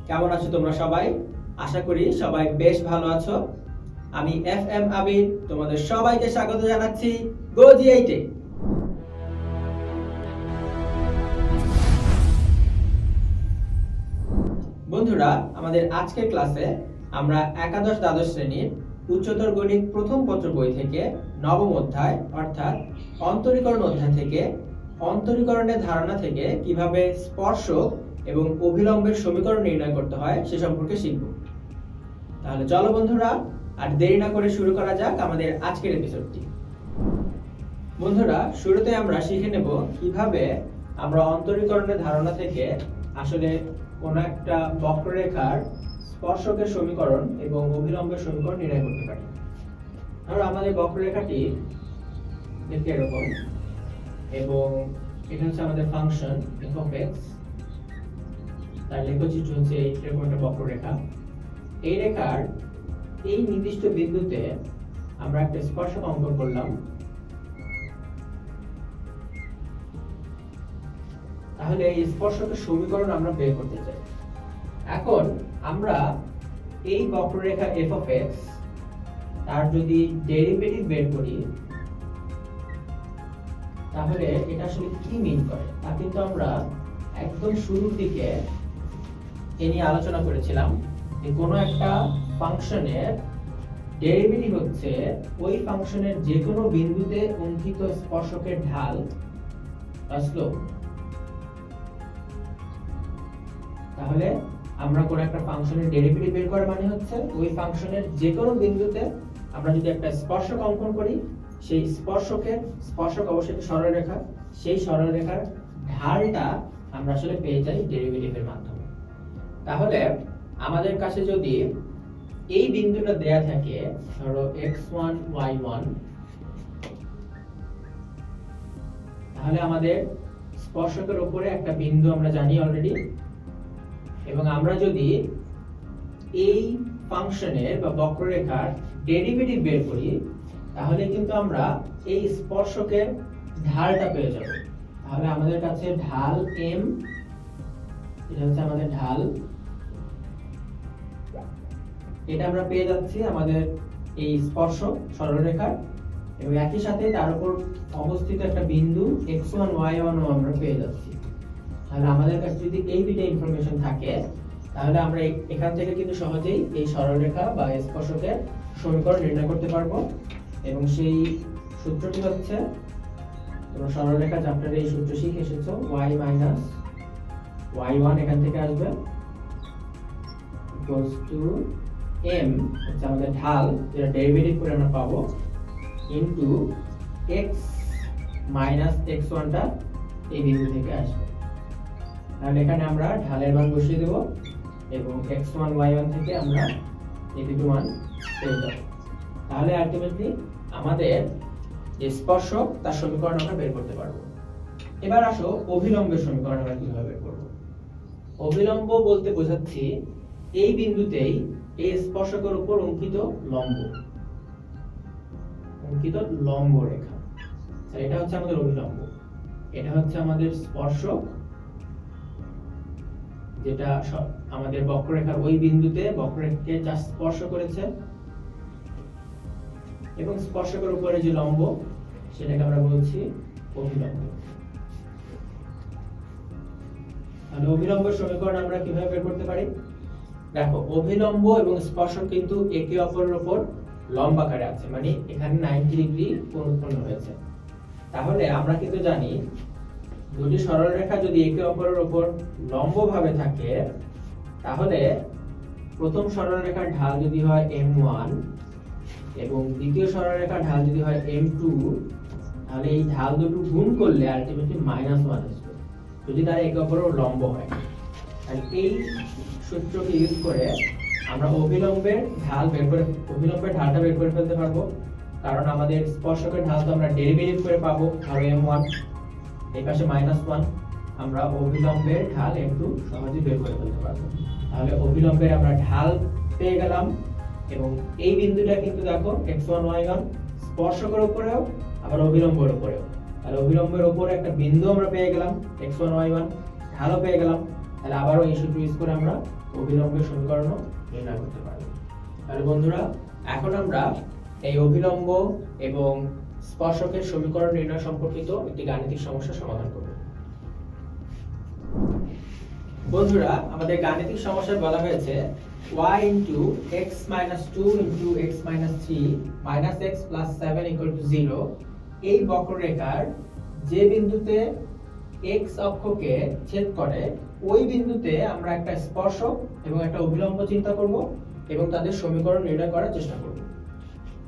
কেমন আছো তোমরা সবাই? আশা করি সবাই বেশ ভালো আছো। আমি FM আবির তোমাদের সবাইকে স্বাগত জানাচ্ছি গো জি8 এ। বন্ধুরা, আমাদের আজকের ক্লাসে আমরা একাদশ দ্বাদশ শ্রেণীর উচ্চতর গণিত প্রথম পত্র বই থেকে নবম অধ্যায় অর্থাৎ অন্তরীকরণ অধ্যায় থেকে অন্তরীকরণের ধারণা থেকে কিভাবে স্পর্শক এবং অভিলম্বের সমীকরণ নির্ণয় করতে হয় সে সম্পর্কে শিখব। তাহলে চলো বন্ধুরা, আর দেরি না করে শুরু করা যাক আমাদের আজকের এপিসোডটি। বন্ধুরা, শুরুতে আমরা শিখে নেব কিভাবে আমরা অন্তরীকরণের ধারণা থেকে আসলে কোন একটা বক্ররেখার স্পর্শকের সমীকরণ এবং অভিলম্বের সমীকরণ নির্ণয় করতে পারি। ধরো আমাদের বক্ররেখাটি দেখতে এরকম, এবং এটা হচ্ছে আমাদের ফাংশন f(x), তার লেখচিত্র হচ্ছে এরকম একটা বক্ররেখা। এই রেখার এই নির্দিষ্ট বিন্দুতে আমরা একটা স্পর্শক অঙ্কন করলাম। তাহলে এই স্পর্শকের সমীকরণ আমরা বের করতে চাই। এখন আমরা এই বক্ররেখা f(x) তার যদি ডেরিভেটিভ বের করি, তাহলে এটা আসলে কি মিন করে তা কিন্তু আমরা একদম শুরুর দিকে এ নিয়ে আলোচনা করেছিলাম যে কোনো একটা ফাংশনের ডেরিভেটিভ হচ্ছে ওই ফাংশনের যে কোনো বিন্দুতে অঙ্কিত স্পর্শকের ঢাল বা স্লোপ। তাহলে আমরা কোন একটা ফাংশনের ডেরিভেটিভ বের করা মানে হচ্ছে ওই ফাংশনের যে কোনো বিন্দুতে আমরা যদি একটা স্পর্শক অঙ্কন করি, সেই স্পর্শক অবশ্যই সরলরেখা, সেই সরলরেখার ঢালটা আমরা আসলে পেয়ে যাই ডেরিভেটিভের মাধ্যমে। তাহলে আমাদের কাছে যদি এই বিন্দুটা দেয়া থাকে, ধরো x1 y1, তাহলে আমাদের স্পর্শকের উপরে একটা বিন্দু আমরা জানি অলরেডি, এবং আমরা যদি এই ফাংশনের বা বক্ররেখার ডেরিভেটিভ বের করি, তাহলে কিন্তু আমরা এই স্পর্শকের ঢালটা পেয়ে যাব। তাহলে আমাদের কাছে ঢাল m, এটা হচ্ছে আমাদের ঢাল, এটা আমরা পেয়ে যাচ্ছি আমাদের এই স্পর্শক সরলরেখার, এবং একই সাথে তার উপর অবস্থিত একটা বিন্দু x1 y1 ও আমরা পেয়ে যাচ্ছি। তাহলে আমাদের কাছে যদি এই দুটো ইনফরমেশন থাকে, তাহলে আমরা এখান থেকে কিন্তু সহজেই এই সরলরেখা বা স্পর্শকের সমীকরণ নির্ণয় করতে পারবো। এবং সেই সূত্রটি হচ্ছে, তোমরা সরলরেখা চ্যাপ্টারে এই সূত্র শিখে এসেছো, y মাইনাস y1 এখান থেকে আসবে ইকুয়ালস টু m হচ্ছে আমাদের ঢাল, যেটা ডেরিভেটিভ করে আমরা পাবো, ইনটু x মাইনাস x1 টা এই বিন্দু থেকে আসবে। তাহলে এখানে আমরা ঢালের মান বসিয়ে দেব এবং x1 y1 থেকে আমরা এই দুটো মান পেয়ে যাব। তাহলে আলটিমেটলি আমাদের যে স্পর্শক তার সমীকরণ আমরা বের করতে পারবো। এবার আসো অভিলম্বের সমীকরণ আমরা কিভাবে বের করব। অভিলম্ব বলতে বোঝাচ্ছি এই বিন্দুতেই এই স্পর্শকের উপর অঙ্কিত লম্ব রেখা। এটা হচ্ছে আমাদের অভিলম্ব, এটা হচ্ছে আমাদের স্পর্শক, যেটা আমাদের বক্ররেখার ওই বিন্দুতে বক্ররেখাকে যা স্পর্শ করেছে, এবং স্পর্শকের উপরে যে লম্ব সেটাকে আমরা বলছি অভিলম্ব। তাহলে অভিলম্বের সমীকরণ আমরা কিভাবে বের করতে পারি? দেখো, অভিলম্ব এবং স্পর্শক কিন্তু একে অপরের উপর লম্ব আকারে আছে, মানে এখানে 90 ডিগ্রি কোণ উৎপন্ন হয়েছে। তাহলে আমরা কিন্তু জানি দুটি সরলরেখা যদি একে অপরের উপর লম্বভাবে থাকে, তাহলে প্রথম সরলরেখার ঢাল যদি হয় m1 এবং দ্বিতীয় সরলরেখার ঢাল যদি হয় m2, তাহলে এই ঢাল দুটো গুণ করলে আলটিমেটলি -1 আসবে যদি তারা একে অপরের লম্ব হয়। তাহলে এই সূত্রকে ইউজ করে আমরা অভিলম্বের ঢালটা বের করে ফেলতে পারবো, কারণ আমাদের স্পর্শকের ঢাল তো আমরা ডেরিভেটিভ করে পাবো, ধরো m1, এই পাশে -1, আমরা অভিলম্বের ঢাল একটু সহজে বের করে ফেলতে পারবো। তাহলে অভিলম্বের আমরা ঢাল পেয়ে গেলাম, এবং এই বিন্দুটা কিন্তু দেখো x1 y1 স্পর্শকের উপরেও আবার অভিলম্বের উপরেও, তাহলে অভিলম্বের উপরে একটা বিন্দু আমরা পেয়ে গেলাম x1 y1, ঢালও পেয়ে গেলাম। তাহলে আবারও এই সূত্র ইউজ করে আমরা অভিলম্বের সমীকরণও নির্ণয় করতে পারবো। তাহলে বন্ধুরা এখন আমরা এই অভিলম্ব এবং স্পর্শকের সমীকরণ নির্ণয় সম্পর্কিত একটি গাণিতিক সমস্যা সমাধান করব। বন্ধুরা আমাদের গাণিতিক সমস্যায় বলা হয়েছে y x - 2 x - 3 - x + 7 = 0 এই বক্ররেখার যে বিন্দুতে x অক্ষকে ছেদ করে ওই বিন্দুতে আমরা একটা স্পর্শক এবং একটা অভিলম্ব চিন্তা করব এবং তাদের সমীকরণ নির্ণয় করার চেষ্টা করব।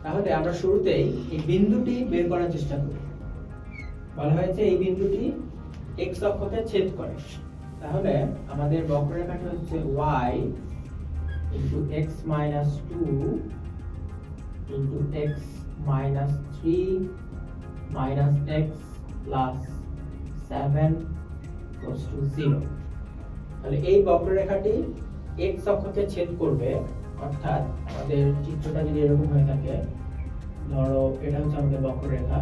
তাহলে আমরা শুরুতেই এই বিন্দুটি বের করার চেষ্টা করব। বলা হয়েছে এই বিন্দুটি x অক্ষকে ছেদ করে। তাহলে আমাদের বক্ররেখাটি হচ্ছে y x - 2 x - 3 x + 7 = 0। তাহলে এই বক্ররেখাটি x অক্ষকে ছেদ করবে, অর্থাৎ আমাদের চিত্রটা যদি এরকম হয়ে থাকে, ধরো এটা হচ্ছে আমাদের বক্ররেখা,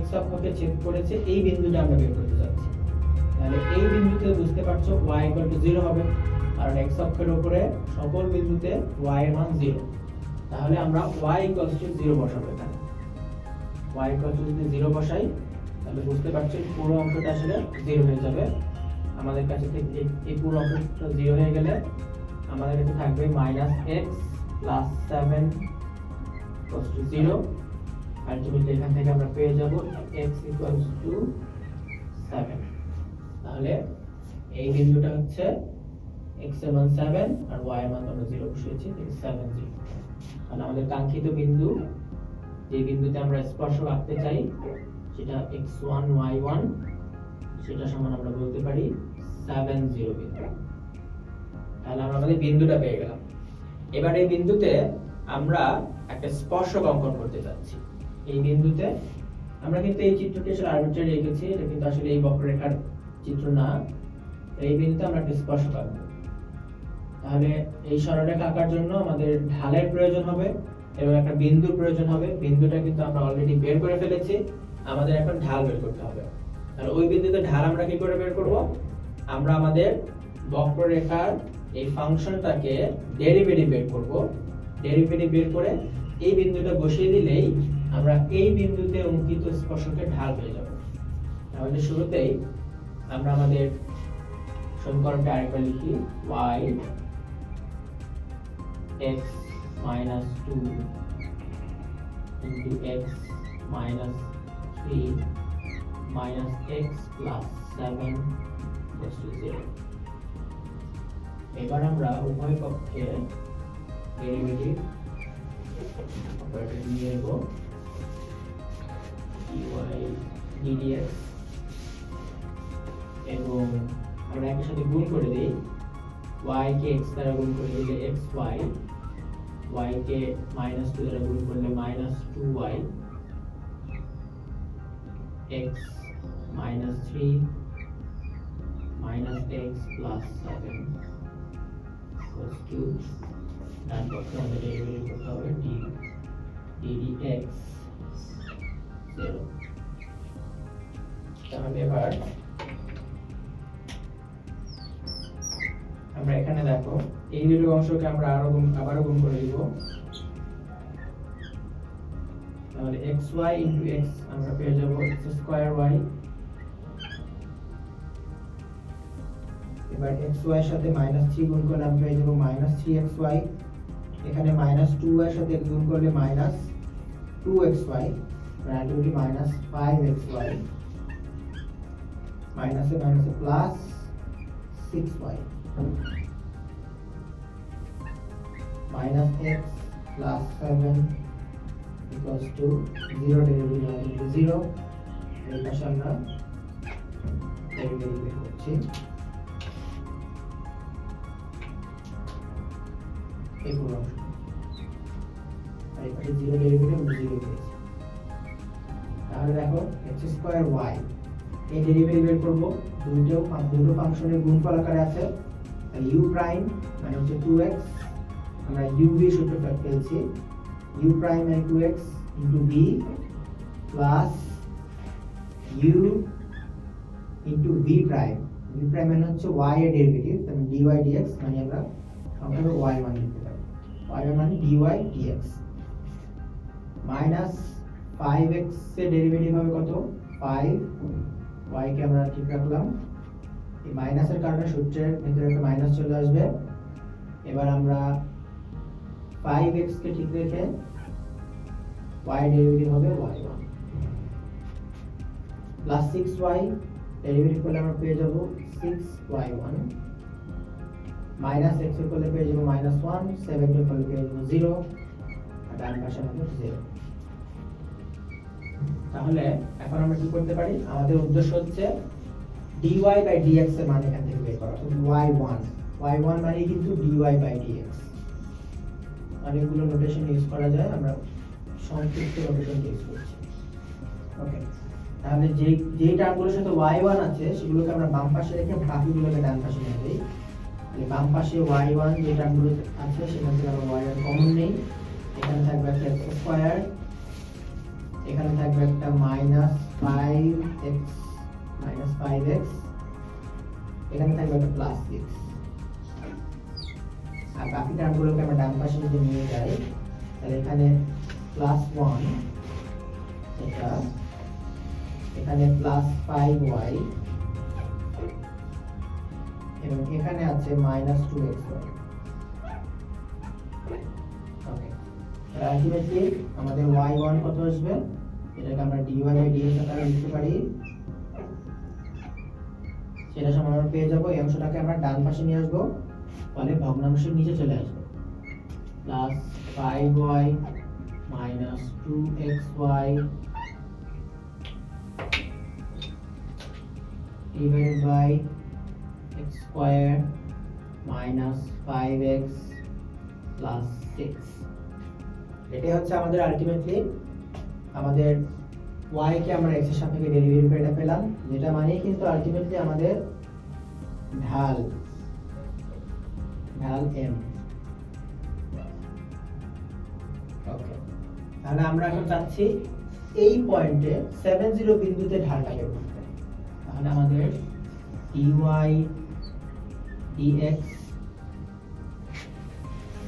x অক্ষকে ছেদ করেছে এই বিন্দুটা আমরা বের করতে যাচ্ছি। তাহলে এই বিন্দুতে বুঝতে পারছো y = 0 হবে, কারণ x অক্ষের উপরে সকল বিন্দুতে y এর মান 0। তাহলে আমরা y = 0 বসাবো এখানে। y যদি 0 বসাই তাহলে বুঝতে পারছো পুরো অংশটা আসলে 0 হয়ে যাবে। আমাদের কাছে থেকে এই পুরো অংশটা 0 হয়ে গেলে আমাদের কাছে থাকবে -x + 7 = 0। আলটিমেটলি এখান থেকে আমরা পেয়ে যাব x = 7। তাহলে এই বিন্দুটা হচ্ছে x এর মান 7 আর y এর মান আমরা 0 বসিয়েছি, তাহলে 7 0। তাহলে আমাদের কাঙ্ক্ষিত বিন্দু, যে বিন্দুতে আমরা স্পর্শক আঁকতে চাই, সেটা x1 y1, সেটা সমান আমরা বলতে পারি 7 0 বিন্দু। তাহলে আমরা আমাদের বিন্দুটা পেয়ে গেলাম। এবার এই বিন্দুতে আমরা একটা স্পর্শক অঙ্কন করতে যাচ্ছি। এই বিন্দুতে আমরা কিন্তু এই চিত্রটি আসলে আরবিট্রারি রেখেছি, এটা কিন্তু আসলে এই বক্ররেখার চিত্র না। এই বিন্দুতে আমরা একটা স্পর্শক আঁকবো। তাহলে এই সরলরেখা আঁকার জন্য আমাদের ঢালের প্রয়োজন হবে এবং একটা বিন্দুর প্রয়োজন হবে। বিন্দুটা কিন্তু আমরা অলরেডি বের করে ফেলেছি, আমাদের এখন ঢাল বের করতে হবে। তাহলে ওই বিন্দুতে ঢাল আমরা কি করে বের করব? আমরা আমাদের বক্ররেখার এই ফাংশনটাকে ডেরিভেটিভ বের করব। ডেরিভেটিভ বের করে এই বিন্দুটা বসিয়ে দিলেই আমরা এই বিন্দুতে অঙ্কিত স্পর্শকের ঢাল পেয়ে যাব। তাহলে শুরুতেই আমরা আমাদের সমীকরণটা আরেকবার লিখি, y x - 2 x - 3 x + 7 = 0। এবার আমরা উভয় পক্ষে ডেরিভেটিভ অপারেটর নিয়ে নেব, dy dx, এবং আমরা একের সাথে গুণ করে দিই। y কে x দ্বারা গুণ করে দিলে xy, y কে -2 দ্বারা গুণ করলে -2y, x - 3 x + 7 = 2। ডান পক্ষে আমাদের ডেরিভেটিভ করতে হবে dx 0। তাহলে এবার আমরা এখানে দেখো এই দুটো অংশকে আমরা আবারও গুণ করে দিব। তাহলে xy * x আমরা পেয়ে যাব x²y। এবার xy এর সাথে -3 গুণ করলে আমরা পেয়ে যাব -3xy। এখানে -2y এর সাথে x গুণ করলে -2xy, আলটিমেটলি -5xy, মাইনাসে মাইনাসে প্লাস 6y, -x + 7 = 0। ডেরিভেটিভ 0। এর পাশে আমরা ডেরিভেটিভ করছি। এই পুরো অংশ আর এই পাশে 0 ডেরিভেটিভ 0 পেয়েছি। তাহলে দেখো x²y এই ডেরিভেটিভ বের করব। দুটো ফাংশনের গুণফল আকারে আছে। তাহলে u প্রাইম মানে হচ্ছে 2x, আমরা uv সূত্র পেয়েছি, u প্রাইম মানে 2x * v plus u * v prime V prime মানে হচ্ছে y এর ডেরিভেটিভ, তাহলে dy dx মানে আমরা সংক্ষেপে y1 লিখতে পারি। y1 মানে dy dx মাইনাস 5x এর ডেরিভেটিভ হবে কত 5, y কে আমরা ঠিক রাখলাম, এই মাইনাসের কারণে সূত্রের ভিতরে একটা মাইনাস চলে আসবে। এবার আমরা 5x কে ঠিক রেখে y ডেরিভেটিভ হবে y1 প্লাস 6y ডেরিভেটিভ করলে আমরা পেয়ে যাব 6y1 মাইনাস x এর করলে পেয়ে যাব -1, 7 এর করলে পেয়ে যাব 0 আর ডান পাশে আমাদের 0। তাহলে এখন আমরা কি করতে পারি, আমাদের উদ্দেশ্য হচ্ছে dy বাই dx এর মান এখান থেকে বের করা, অর্থাৎ y1 মানে কিন্তু dy বাই dx। অনেকগুলো নোটেশন ইউজ করা যায়, আমরা সংক্ষিপ্ত নোটেশন ইউজ করছি। ওকে, তাহলে যেই টার্মগুলোর সাথে y1 আছে সেগুলোকে আমরা বাম পাশে রেখে বাকিগুলোকে ডান পাশে নিয়ে যাই। তাহলে বাম পাশে y1 যে টার্মগুলো আছে সেখান থেকে আমরা y1 কমন নেই, এখানে থাকবে একটা x স্কয়ার, এখানে থাকবে একটা -5x, এখানে থাকবে একটা +6, আর বাকি টার্মগুলোকে আমরা ডান পাশে যদি নিয়ে যাই তাহলে এখানে +1, এটা এখানে +5y এবং এখানে আছে -2xy। ওকে, আলটিমেটলি আমাদের y1 কত আসবে, এটাকে আমরা dy বাই dx আকারে লিখতে পারি, সেটা সমান আমরা পেয়ে যাব, এই অংশটাকে আমরা ডান পাশে নিয়ে আসব, ফলে ভগ্নাংশের নিচে চলে আসবে +5y -2xy divided by x square -5x plus 6। এটাই হচ্ছে আমাদের আলটিমেটলি আমাদের y কে আমরা x এর সাপেক্ষে ডেরিভেটিভ করে এটা পেলাম, যেটা মানে কিন্তু আলটিমেটলি আমাদের ঢাল m। ওকে, তাহলে আমরা এখন চাচ্ছি এই পয়েন্টে 70 বিন্দুতে ঢালটা বের করতে। তাহলে আমাদের dy dx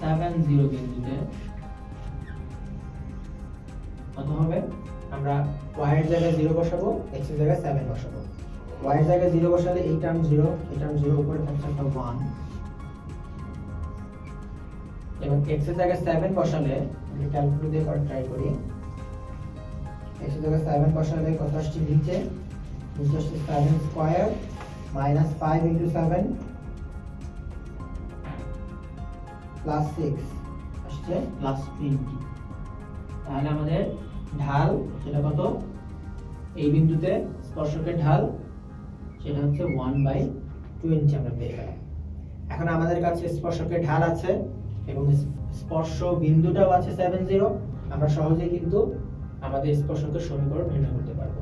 70 বিন্দুতে কত হবে, আমরা y এর জায়গায় 0 বসাবো, x এর জায়গায় 7 বসাবো। y এর জায়গায় 0 বসালে এই টার্ম 0, এই টার্ম 0, উপরে থাকছে একটা 1, এবং x এর জায়গায় 7 বসালে আমরা ক্যালকুলেটর দিয়ে করে ট্রাই করি, x এর জায়গায় 7 বসালে কত আসছে, নিচে আসছে 7 স্কয়ার -5 * 7 প্লাস 6 আসছে +20। তাহলে আমাদের ঢাল সেটা কত, এই বিন্দুতে স্পর্শকের ঢাল সেটা হচ্ছে 1/20 আমরা পেয়ে গেলাম। এখন আমাদের কাছে স্পর্শকের ঢাল আছে এবং স্পর্শ বিন্দুটাও আছে 70, আমরা সহজেই কিন্তু আমাদের স্পর্শকের সমীকরণ নির্ণয় করতে পারবো।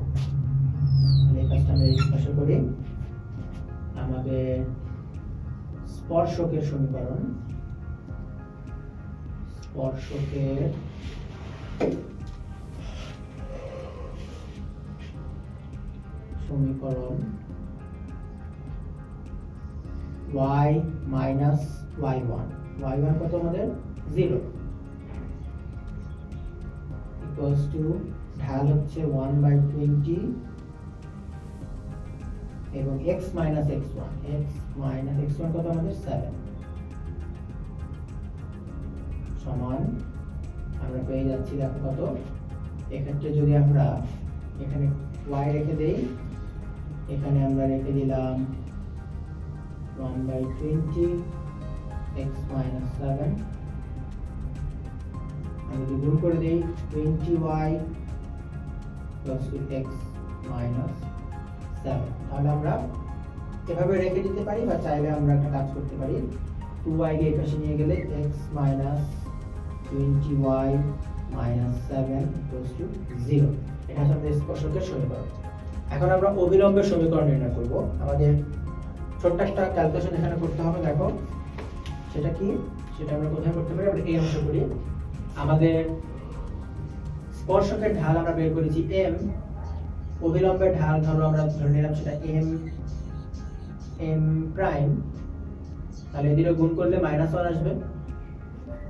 এই কাজটা আমরা স্পষ্ট করি, আমাদের স্পর্শকের সমীকরণ, y minus y1, y1 কত আমাদের 0, equals to ঢাল হচ্ছে 1/20 এবং x minus x1 কত আমাদের 7 সমান আমরা পেয়ে যাচ্ছি দেখো কত, এক্ষেত্রে যদি আমরা এখানে y রেখে দেই, এখানে আমরা রেখে দিলাম 1/20 x minus 7, আমি যদি গুণ করে দেই 20y plus x minus 7, তাহলে আমরা এভাবে রেখে দিতে পারি, বা চাইলে আমরা একটা কাজ করতে পারি, 2y কে এই পাশে নিয়ে গেলে x minus 20y minus 7 equals to 0। এটা হচ্ছে আমাদের স্পর্শকের সমীকরণ। এখন আমরা অভিলম্বের সমীকরণ নির্ণয় করব। আমাদের ছোট্ট একটা ক্যালকুলেশন এখানে করতে হবে, দেখো সেটা কি, সেটা আমরা কোথায় করতে পারি, আমরা এই অংশ করি। আমাদের স্পর্শকের ঢাল আমরা বের করেছি m, অভিলম্বের ঢাল ধরো আমরা ধরে নিলাম সেটা m, m প্রাইম, তাহলে এদিকে গুণ করলে -1 আসবে।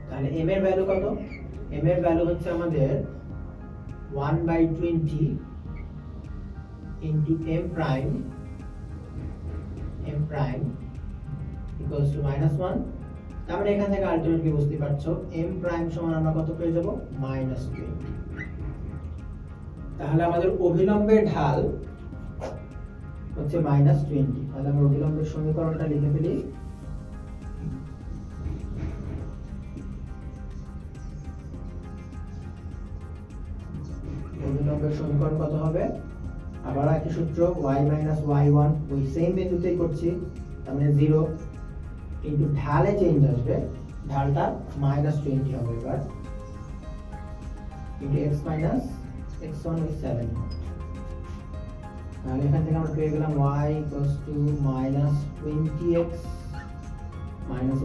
তাহলে m এর ভ্যালু কত? m এর ভ্যালু হচ্ছে আমাদের 1/20 into m prime equals to -1। তার মানে এখান থেকে আলটিমেটলি বুঝতে পারছো m প্রাইম সমান আমরা কত পেয়ে যাব? -20। তাহলে আমাদের অভিলম্বের ঢাল হচ্ছে -20। তাহলে আমরা অভিলম্বের সমীকরণটা লিখে ফেলি। অভিলম্বের সমীকরণ কত হবে? আবার একই সূত্র, y y1, ওই সেম বিন্দুতেই করছি, তার মানে 0 কিন্তু ঢালে চেঞ্জ আসবে, ঢালটা -20 হবে এবার, কিন্তু x x1 is 7। তাহলে এখান থেকে আমরা পেয়ে গেলাম y equals to -20x minus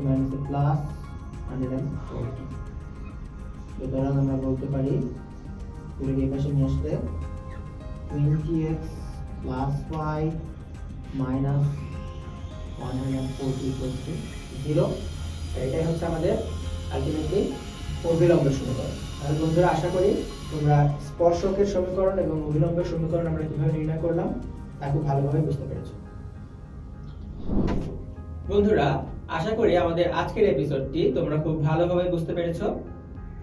plus 140। সুতরাং আমরা বলতে পারি পুরো এই পাশে নিয়ে আসলে 20x plus y minus 140 equals to 0। এটাই হচ্ছে আমাদের আলটিমেটলি অভিলম্বের সমীকরণ। তাহলে বন্ধুরা, আশা করি তোমরা স্পর্শকের সমীকরণ এবং অভিলম্বের সমীকরণ আমরা কিভাবে নির্ণয় করলাম তা খুব ভালোভাবে বুঝতে পেরেছো। বন্ধুরা, আশা করি আমাদের আজকের এপিসোডটি তোমরা খুব ভালোভাবে বুঝতে পেরেছো।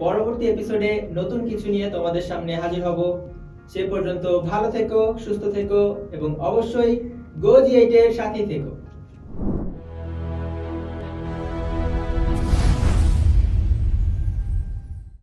পরবর্তী এপিসোডে নতুন কিছু নিয়ে তোমাদের সামনে হাজির হব। সে পর্যন্ত ভালো থেকো, সুস্থ থেকো এবং অবশ্যই গো জি8 এর সাথে থেকো।